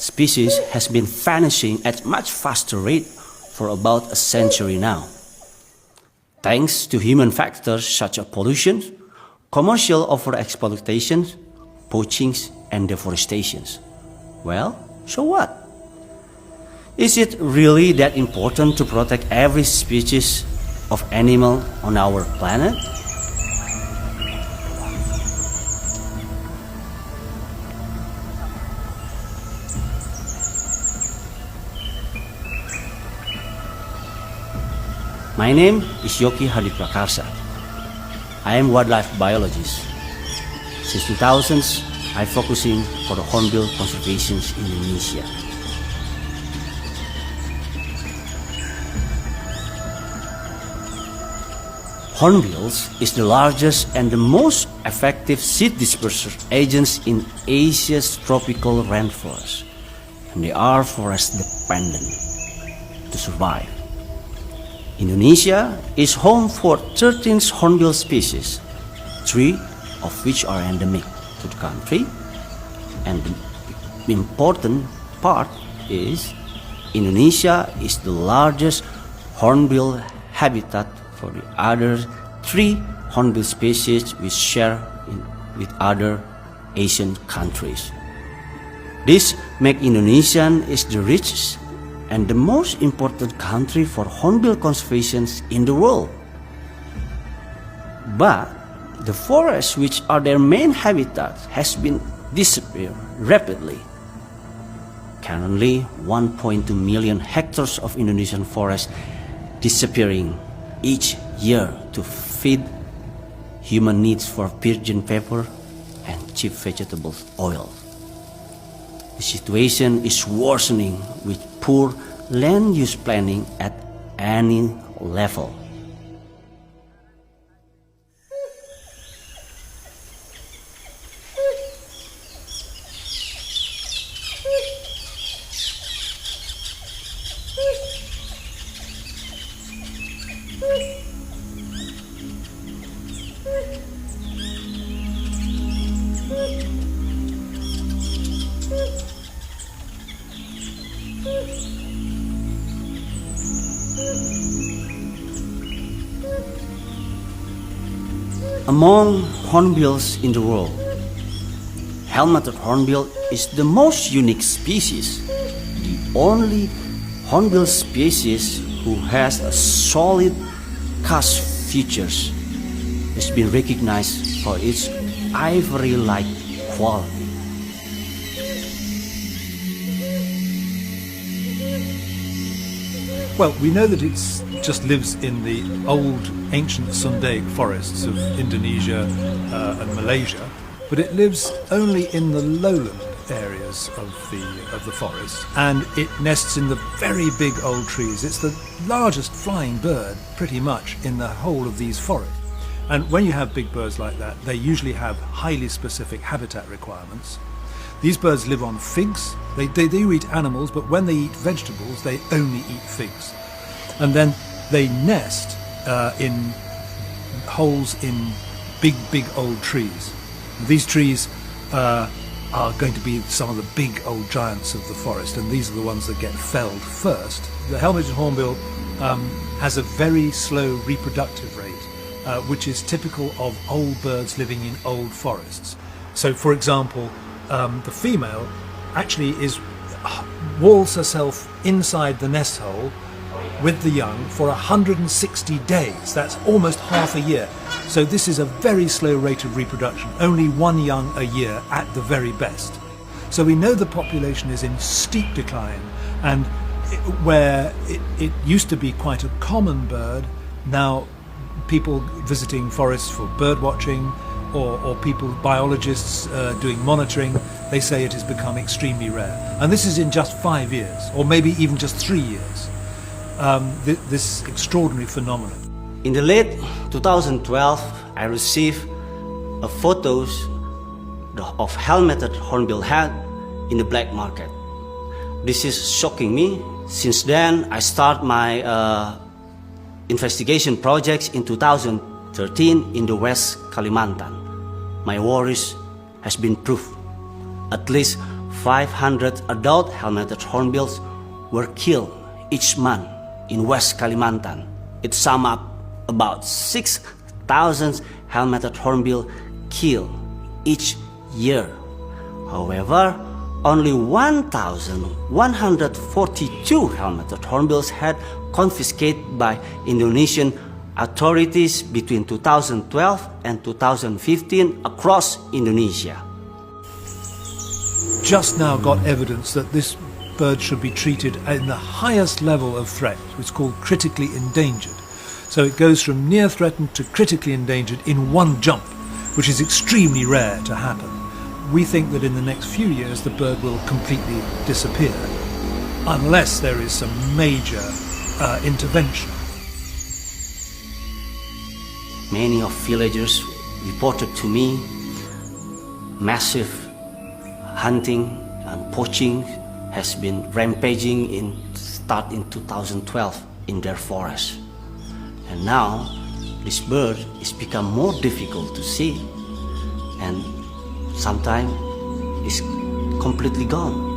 species has been vanishing at much faster rate for about a century now. Thanks to human factors such as pollution, commercial overexploitation, poaching, and deforestation. Well, so what? Is it really that important to protect every species of animal on our planet? My name is Yoki Hadiprakarsa. I am wildlife biologist. Since 2000s, I'm focusing for the hornbill conservation in Indonesia. Hornbills is the largest and the most effective seed disperser agents in Asia's tropical rainforest, and they are forest dependent to survive. Indonesia is home for 13 hornbill species, 3 of which are endemic to the country, and the important part is Indonesia is the largest hornbill habitat for the other 3 hornbill species we share with other Asian countries. This makes Indonesia is the richest and the most important country for hornbill conservation in the world. But the forests, which are their main habitat, has been disappearing rapidly. Currently, 1.2 million hectares of Indonesian forest disappearing each year to feed human needs for virgin paper and cheap vegetable oil. The situation is worsening with poor land use planning at any level. Among hornbills in the world, helmeted hornbill is the most unique species, the only hornbill species who has a solid cast features. It's been recognized for its ivory-like quality. Well, we know that it just lives in the old ancient Sundaic forests of Indonesia and Malaysia, but it lives only in the lowland areas of the forest, and it nests in the very big old trees. It's the largest flying bird pretty much in the whole of these forests. And when you have big birds like that, they usually have highly specific habitat requirements. These birds live on figs. They do eat animals, but when they eat vegetables, they only eat figs. And then they nest in holes in big old trees. These trees are going to be some of the big old giants of the forest, and these are the ones that get felled first. The helmeted hornbill has a very slow reproductive rate, which is typical of old birds living in old forests. So, for example, the female actually walls herself inside the nest hole with the young for 160 days. That's almost half a year. So this is a very slow rate of reproduction, only 1 young a year at the very best. So we know the population is in steep decline, and where it used to be quite a common bird, now people visiting forests for bird watching or people, biologists doing monitoring, they say it has become extremely rare. And this is in just 5 years, or maybe even just 3 years, this extraordinary phenomenon. In the late 2012, I received photos of helmeted hornbill head in the black market. This is shocking me. Since then, I start my investigation projects in 2013 in the West Kalimantan. My worries has been proved. At least 500 adult helmeted hornbills were killed each month in West Kalimantan. It sums up about 6,000 helmeted hornbill killed each year. However, only 1,142 helmeted hornbills had confiscated by Indonesian authorities between 2012 and 2015 across Indonesia. Just now got evidence that this bird should be treated in the highest level of threat. It's called critically endangered. So it goes from near threatened to critically endangered in one jump, which is extremely rare to happen. We think that in the next few years the bird will completely disappear, unless there is some major intervention. Many of villagers reported to me massive hunting and poaching has been rampaging in 2012 in their forest. And now this bird is become more difficult to see and sometimes it's completely gone.